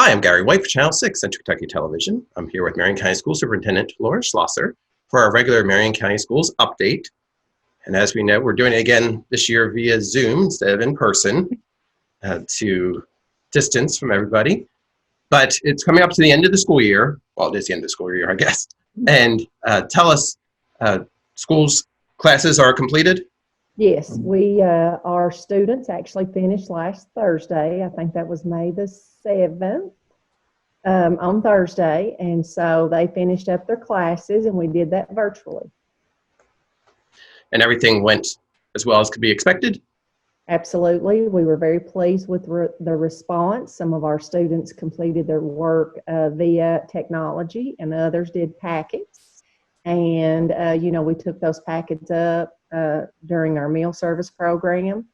Hi, I'm Gary White for Channel 6 Central Kentucky Television. I'm here with Marion County School Superintendent Taylora Schlosser for our regular Marion County Schools update. And as we know, we're doing it again this year via Zoom instead of in person to distance from everybody. But it's coming up to the end of the school year. Well, it is the end of the school year, I guess. And tell us, schools classes are completed? Yes, our students actually finished last Thursday. I think that was May the 7th, on Thursday. And so they finished up their classes and we did that virtually. And everything went as well as could be expected? Absolutely. We were very pleased with the response. Some of our students completed their work via technology and others did packets. And, we took those packets up during our meal service program,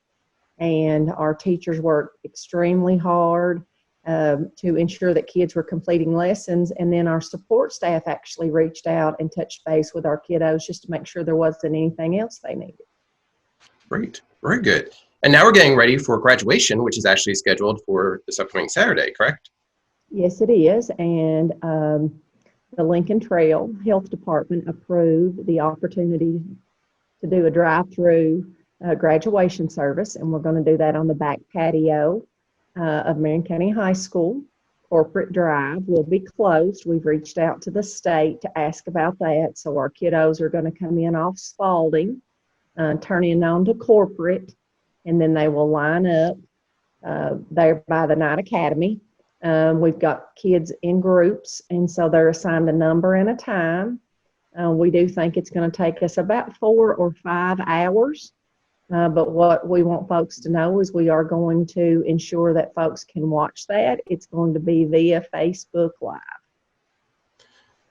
and our teachers worked extremely hard to ensure that kids were completing lessons. And then our support staff actually reached out and touched base with our kiddos just to make sure there wasn't anything else they needed. Great, very good. And now we're getting ready for graduation, which is actually scheduled for this upcoming Saturday, correct? Yes, it is. And the Lincoln Trail Health Department approved the opportunity to do a drive-through graduation service, and we're going to do that on the back patio of Marion County High School. Corporate Drive will be closed. We've reached out to the state to ask about that, so our kiddos are going to come in off Spalding, turn in onto Corporate, and then they will line up there by the Night Academy. We've got kids in groups, and so they're assigned a number and a time. We do think it's going to take us about 4 or 5 hours, but what we want folks to know is we are going to ensure that folks can watch that. It's going to be via Facebook Live.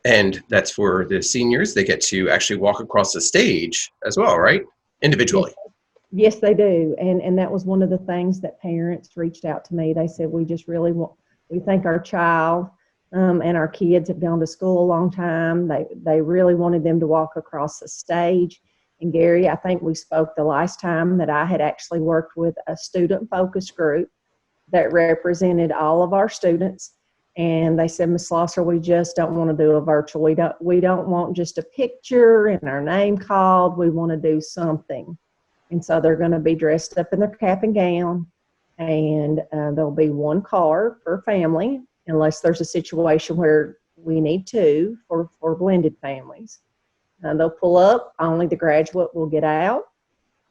And that's for the seniors. They get to actually walk across the stage as well, right? Individually. Yes, they do. And that was one of the things that parents reached out to me. They said, we just really we think our child and our kids have gone to school a long time. They really wanted them to walk across the stage. And Gary, I think we spoke the last time that I had actually worked with a student focus group that represented all of our students. And they said, Ms. Schlosser, we just don't want to do a virtual. We don't want just a picture and our name called. We want to do something. And so they're going to be dressed up in their cap and gown. And there'll be one car per family, unless there's a situation where we need 2 for blended families. They'll pull up, only the graduate will get out.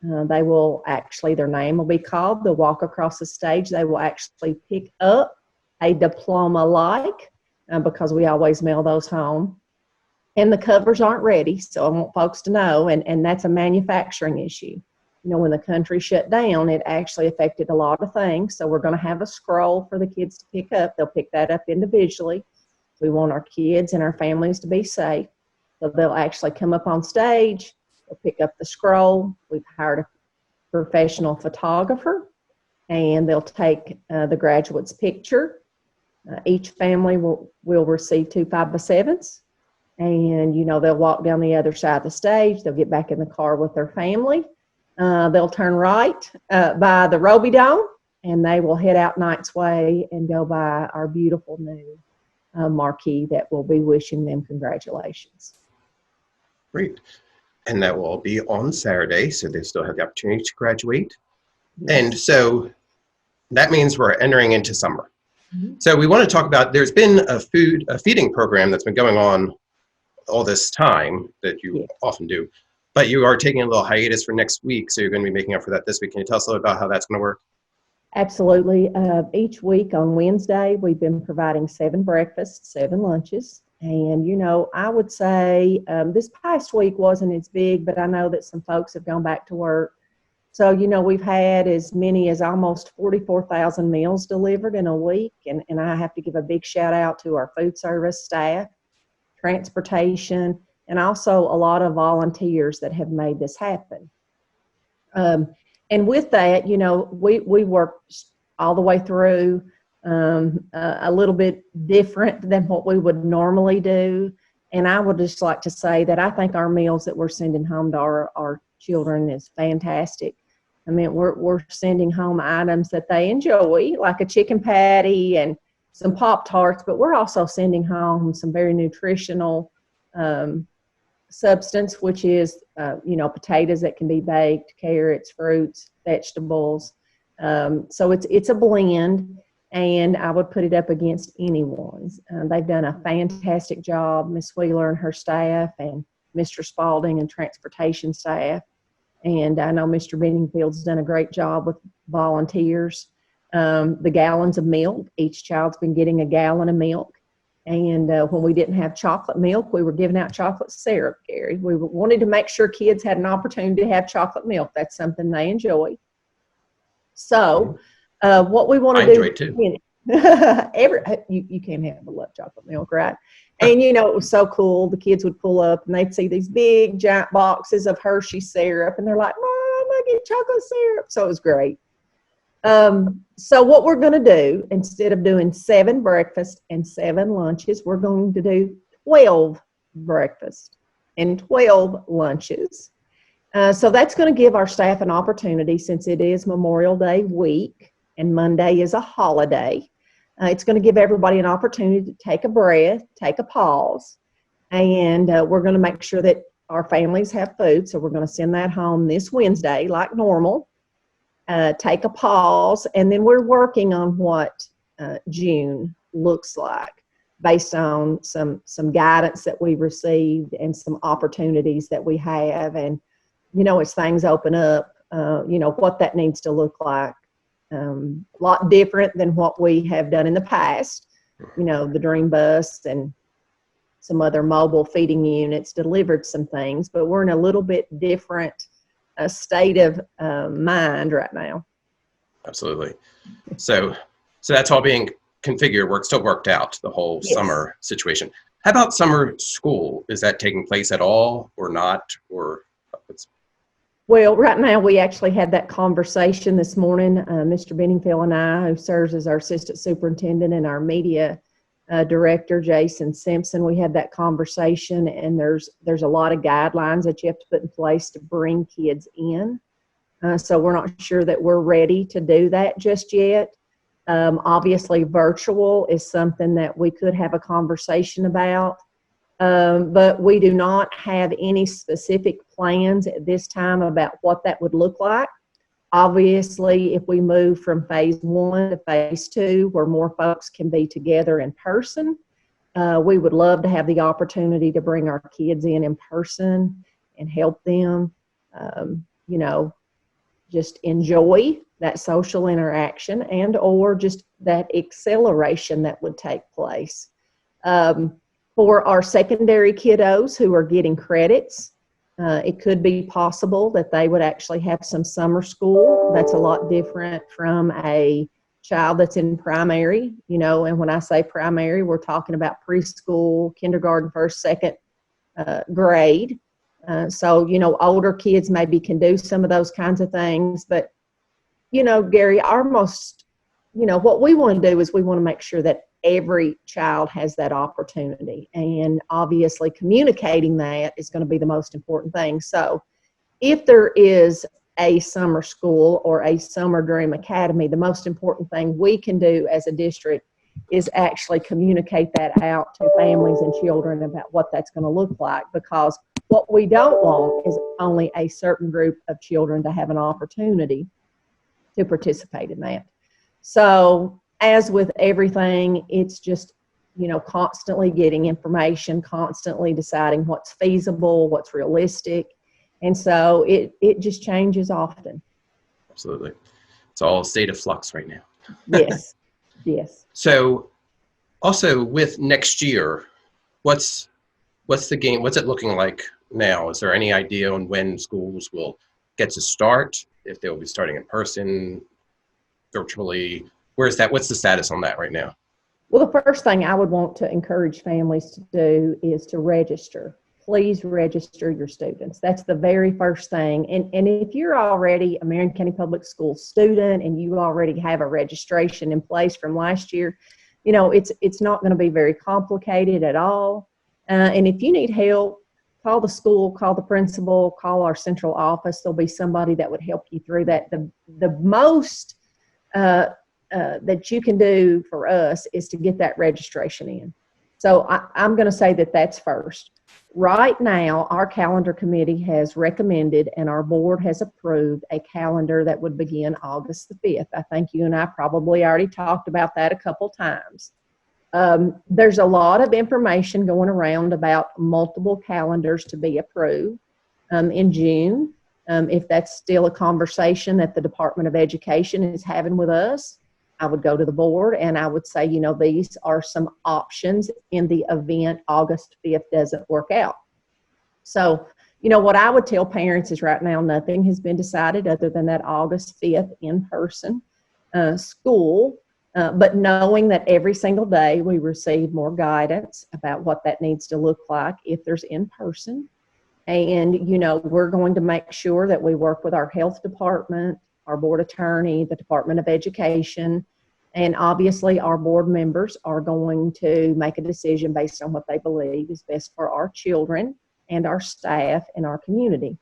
They will actually, their name will be called. They'll walk across the stage. They will actually pick up a diploma because we always mail those home. And the covers aren't ready, so I want folks to know, and that's a manufacturing issue. When the country shut down, it actually affected a lot of things. So we're going to have a scroll for the kids to pick up. They'll pick that up individually. We want our kids and our families to be safe. So they'll actually come up on stage. They'll pick up the scroll. We've hired a professional photographer, and they'll take the graduate's picture. Each family will receive 2 5x7s. And, they'll walk down the other side of the stage. They'll get back in the car with their family. They'll turn right by the Roby Dome, and they will head out Knight's Way and go by our beautiful new marquee that will be wishing them congratulations. Great. And that will be on Saturday, so they still have the opportunity to graduate. Yes. And so that means we're entering into summer. Mm-hmm. So we want to talk about, there's been a feeding program that's been going on all this time that you often do. But you are taking a little hiatus for next week, so you're going to be making up for that this week. Can you tell us a little about how that's going to work? Absolutely. Each week on Wednesday, we've been providing 7 breakfasts, 7 lunches. And, I would say this past week wasn't as big, but I know that some folks have gone back to work. So, we've had as many as almost 44,000 meals delivered in a week. And I have to give a big shout out to our food service staff, transportation, and also a lot of volunteers that have made this happen. And with that, we worked all the way through a little bit different than what we would normally do. And I would just like to say that I think our meals that we're sending home to our children is fantastic. I mean, we're sending home items that they enjoy, like a chicken patty and some Pop-Tarts, but we're also sending home some very nutritional substance, which is, potatoes that can be baked, carrots, fruits, vegetables. So it's a blend, and I would put it up against anyone's. They've done a fantastic job, Miss Wheeler and her staff, and Mr. Spalding and transportation staff. And I know Mr. Benningfield's done a great job with volunteers. The gallons of milk, each child's been getting a gallon of milk. And when we didn't have chocolate milk, we were giving out chocolate syrup, Gary. We wanted to make sure kids had an opportunity to have chocolate milk. That's something they enjoy. So what we want to do. I enjoy it too. You can't have a love chocolate milk, right? And, it was so cool. The kids would pull up and they'd see these big, giant boxes of Hershey syrup. And they're like, Mom, I get chocolate syrup. So it was great. So what we're going to do, instead of doing 7 breakfasts and 7 lunches, we're going to do 12 breakfasts and 12 lunches. So that's going to give our staff an opportunity, since it is Memorial Day week and Monday is a holiday. It's going to give everybody an opportunity to take a breath, take a pause, and we're going to make sure that our families have food. So we're going to send that home this Wednesday like normal. Take a pause, and then we're working on what June looks like based on some guidance that we've received and some opportunities that we have. And, as things open up, what that needs to look like. A lot different than what we have done in the past. The Dream Bus and some other mobile feeding units delivered some things, but we're in a little bit different a state of mind right now. Absolutely. So that's all being configured. Still worked out, the whole Yes. summer situation. How about summer school? Is that taking place at all or not? Well, right now we actually had that conversation this morning. Mr. Benningfield and I, who serves as our assistant superintendent, and our media director, Jason Simpson, we had that conversation, and there's a lot of guidelines that you have to put in place to bring kids in. So we're not sure that we're ready to do that just yet. Obviously, virtual is something that we could have a conversation about, but we do not have any specific plans at this time about what that would look like. Obviously, if we move from phase 1 to phase 2, where more folks can be together in person, we would love to have the opportunity to bring our kids in person and help them, just enjoy that social interaction and or just that acceleration that would take place. For our secondary kiddos who are getting credits, it could be possible that they would actually have some summer school. That's a lot different from a child that's in primary, and when I say primary, we're talking about preschool, kindergarten, first, second grade. So, older kids maybe can do some of those kinds of things. But, Gary, what we want to do is we want to make sure that every child has that opportunity. And obviously communicating that is going to be the most important thing. So if there is a summer school or a summer Dream Academy, the most important thing we can do as a district is actually communicate that out to families and children about what that's going to look like, because what we don't want is only a certain group of children to have an opportunity to participate in that. So as with everything, it's just, constantly getting information, constantly deciding what's feasible, what's realistic. And so it just changes often. Absolutely. It's all a state of flux right now. Yes. Yes. So also with next year, what's the game? What's it looking like now? Is there any idea on when schools will get to start? If they'll be starting in person, virtually? Where's that? What's the status on that right now? Well, the first thing I would want to encourage families to do is to register. Please register your students. That's the very first thing. And if you're already a Marion County Public Schools student and you already have a registration in place from last year, it's not going to be very complicated at all. And if you need help, call the school, call the principal, call our central office. There'll be somebody that would help you through that. The most that you can do for us is to get that registration in. So I'm going to say that that's first. Right now, our calendar committee has recommended and our board has approved a calendar that would begin August the 5th. I think you and I probably already talked about that a couple times. There's a lot of information going around about multiple calendars to be approved in June. If that's still a conversation that the Department of Education is having with us, I would go to the board and I would say, you know, these are some options in the event August 5th doesn't work out. So, you know, what I would tell parents is right now nothing has been decided other than that August 5th in-person school, but knowing that every single day we receive more guidance about what that needs to look like if there's in-person. And, you know, we're going to make sure that we work with our health department, our board attorney, the Department of Education, and obviously our board members are going to make a decision based on what they believe is best for our children and our staff and our community.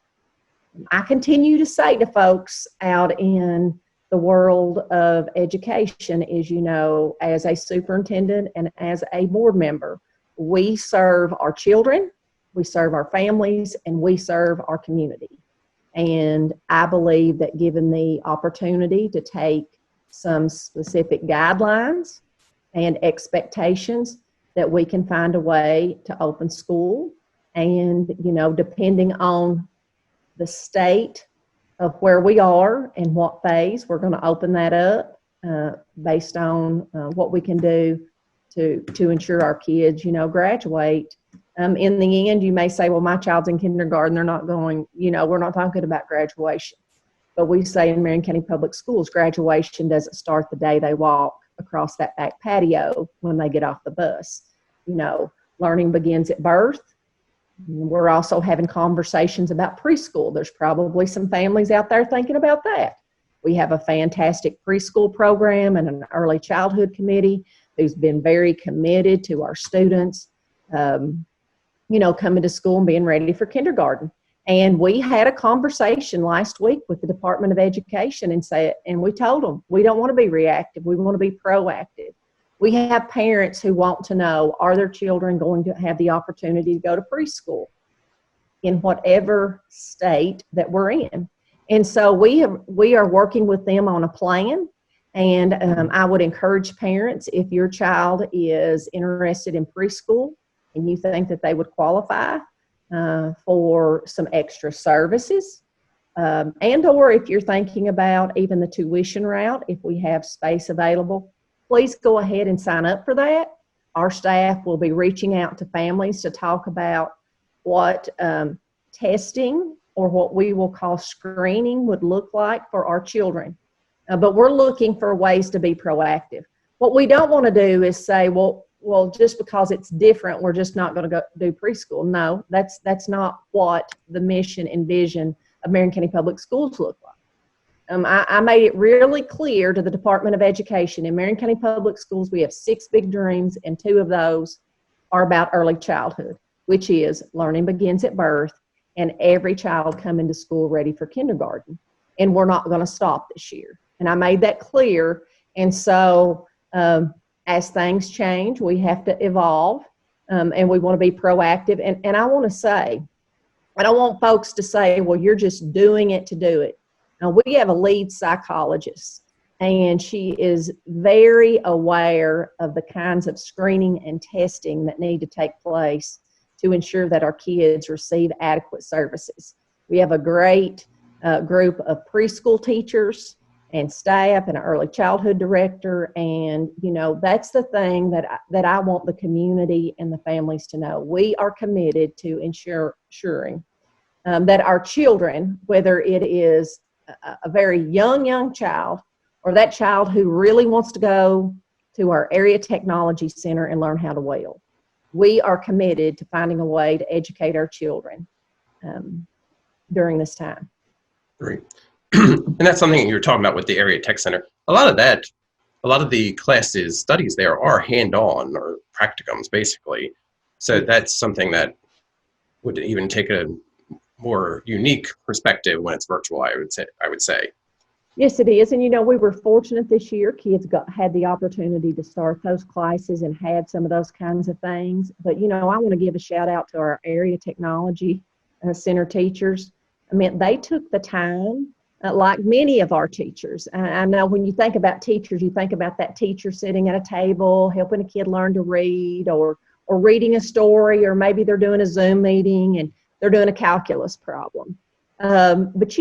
I continue to say to folks out in the world of education is, you know, as a superintendent and as a board member, we serve our children, we serve our families, and we serve our community. And I believe that given the opportunity to take some specific guidelines and expectations, that we can find a way to open school. And, you know, depending on the state of where we are and what phase, we're going to open that up based on what we can do to ensure our kids, you know, graduate. In the end, you may say, well, my child's in kindergarten, they're not going, you know, we're not talking about graduation. But we say in Marion County Public Schools, graduation doesn't start the day they walk across that back patio when they get off the bus. You know, learning begins at birth. We're also having conversations about preschool. There's probably some families out there thinking about that. We have a fantastic preschool program and an early childhood committee who's been very committed to our students, you know, coming to school and being ready for kindergarten. And we had a conversation last week with the Department of Education and we told them, we don't want to be reactive. We want to be proactive. We have parents who want to know, are their children going to have the opportunity to go to preschool in whatever state that we're in? And so we are working with them on a plan. And I would encourage parents, if your child is interested in preschool and you think that they would qualify for some extra services, and or if you're thinking about even the tuition route, if we have space available, please go ahead and sign up for that. Our staff will be reaching out to families to talk about what testing or what we will call screening would look like for our children. But we're looking for ways to be proactive. What we don't want to do is say, well, just because it's different, we're just not going to go do preschool. No, that's not what the mission and vision of Marion County Public Schools look like. I made it really clear to the Department of Education. In Marion County Public Schools, we have 6 big dreams, and 2 of those are about early childhood, which is learning begins at birth and every child coming to school ready for kindergarten. And we're not going to stop this year. And I made that clear. And so as things change, we have to evolve, and we want to be proactive. And I want to say, I don't want folks to say, well, you're just doing it to do it. Now, we have a lead psychologist, and she is very aware of the kinds of screening and testing that need to take place to ensure that our kids receive adequate services. We have a great group of preschool teachers and staff and an early childhood director, and you know, that's the thing that I want the community and the families to know. We are committed to ensuring that our children, whether it is a very young child or that child who really wants to go to our area technology center and learn how to weld, we are committed to finding a way to educate our children during this time. Great. And that's something you were talking about with the area tech center. A lot of the classes, studies there are hand-on or practicums, basically. So that's something that would even take a more unique perspective when it's virtual, I would say. Yes, it is. And, we were fortunate this year. Kids had the opportunity to start those classes and had some of those kinds of things. But, I want to give a shout out to our area technology center teachers. I mean, they took the time, like many of our teachers. I know when you think about teachers, you think about that teacher sitting at a table, helping a kid learn to read, or reading a story, or maybe they're doing a Zoom meeting and they're doing a calculus problem. But,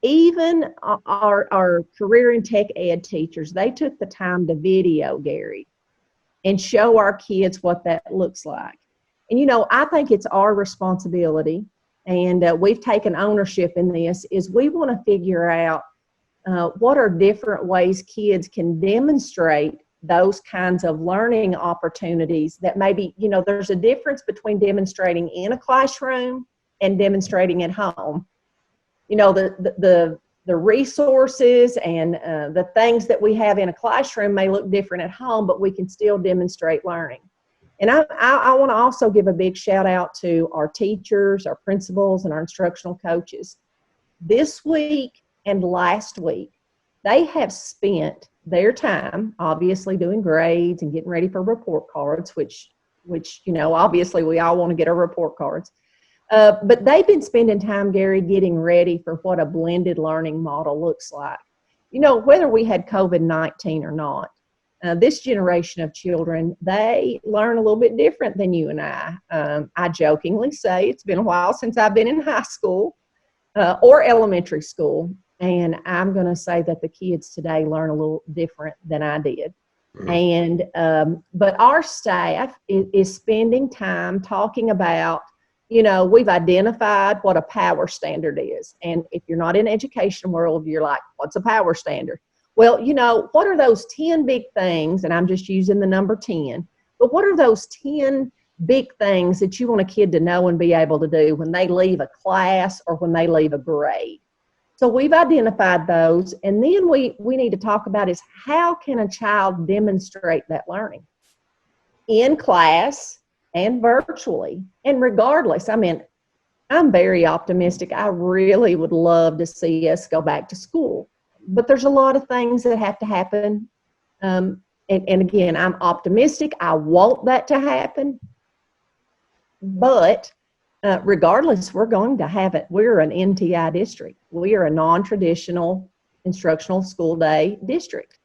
even our career and tech ed teachers, they took the time to video, Gary, and show our kids what that looks like. And, I think it's our responsibility, and we've taken ownership in this, is we want to figure out what are different ways kids can demonstrate those kinds of learning opportunities that maybe, there's a difference between demonstrating in a classroom and demonstrating at home. The resources and the things that we have in a classroom may look different at home, but we can still demonstrate learning. And I want to also give a big shout out to our teachers, our principals, and our instructional coaches. This week and last week, they have spent their time obviously doing grades and getting ready for report cards, which obviously we all want to get our report cards. But they've been spending time, Gary, getting ready for what a blended learning model looks like. Whether we had COVID-19 or not, this generation of children, they learn a little bit different than you and I. I jokingly say it's been a while since I've been in high school or elementary school, and I'm going to say that the kids today learn a little different than I did. Mm-hmm. But our staff is spending time talking about, we've identified what a power standard is. And if you're not in the education world, you're like, what's a power standard? Well, what are those 10 big things? And I'm just using the number 10. But what are those 10 big things that you want a kid to know and be able to do when they leave a class or when they leave a grade? So we've identified those. And then we need to talk about is how can a child demonstrate that learning in class and virtually? And regardless, I'm very optimistic. I really would love to see us go back to school. But there's a lot of things that have to happen. And again, I'm optimistic. I want that to happen. But regardless, we're going to have it. We're an NTI district. We are a non-traditional instructional school day district.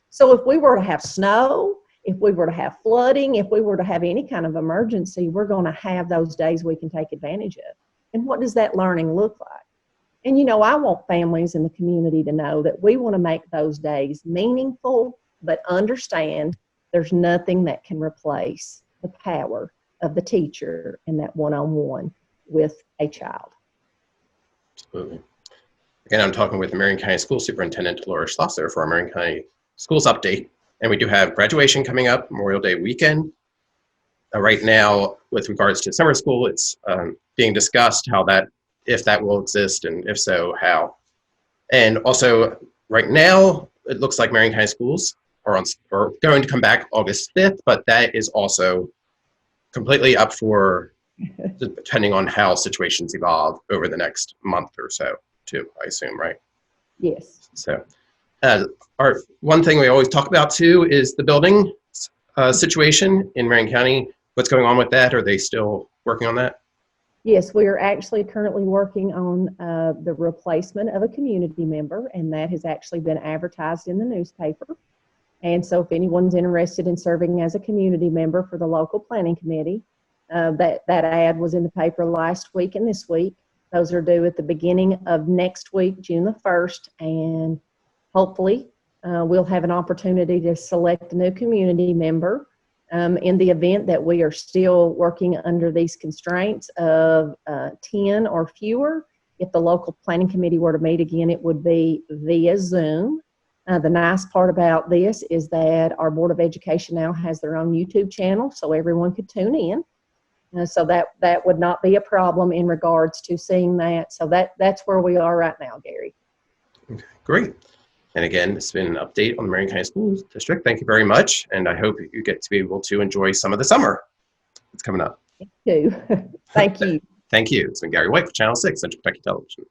So if we were to have snow, if we were to have flooding, if we were to have any kind of emergency, we're going to have those days we can take advantage of. And what does that learning look like? And, I want families in the community to know that we want to make those days meaningful, but understand there's nothing that can replace the power of the teacher and that one-on-one with a child. Absolutely. Again, I'm talking with the Marion County School Superintendent Taylora Schlosser for our Marion County Schools update. And we do have graduation coming up, Memorial Day weekend. Right now, with regards to summer school, it's being discussed if that will exist, and if so, how. And also, right now, it looks like Marion County Schools are going to come back August 5th, but that is also completely up for depending on how situations evolve over the next month or so, too, I assume, right? Yes. So, one thing we always talk about, too, is the building situation in Marion County. What's going on with that? Are they still working on that? Yes, we are actually currently working on the replacement of a community member, and that has actually been advertised in the newspaper. And so if anyone's interested in serving as a community member for the local planning committee, that ad was in the paper last week and this week. Those are due at the beginning of next week, June the 1st, and hopefully we'll have an opportunity to select a new community member. In the event that we are still working under these constraints of 10 or fewer, if the local planning committee were to meet again, it would be via Zoom. The nice part about this is that our Board of Education now has their own YouTube channel, so everyone could tune in. So that would not be a problem in regards to seeing that. So that's where we are right now, Gary. Okay, great. And again, it's been an update on the Marion County Schools District. Thank you very much. And I hope you get to be able to enjoy some of the summer that's coming up. Thank you. Thank you. Thank you. It's been Gary White for Channel 6, Central Kentucky Television.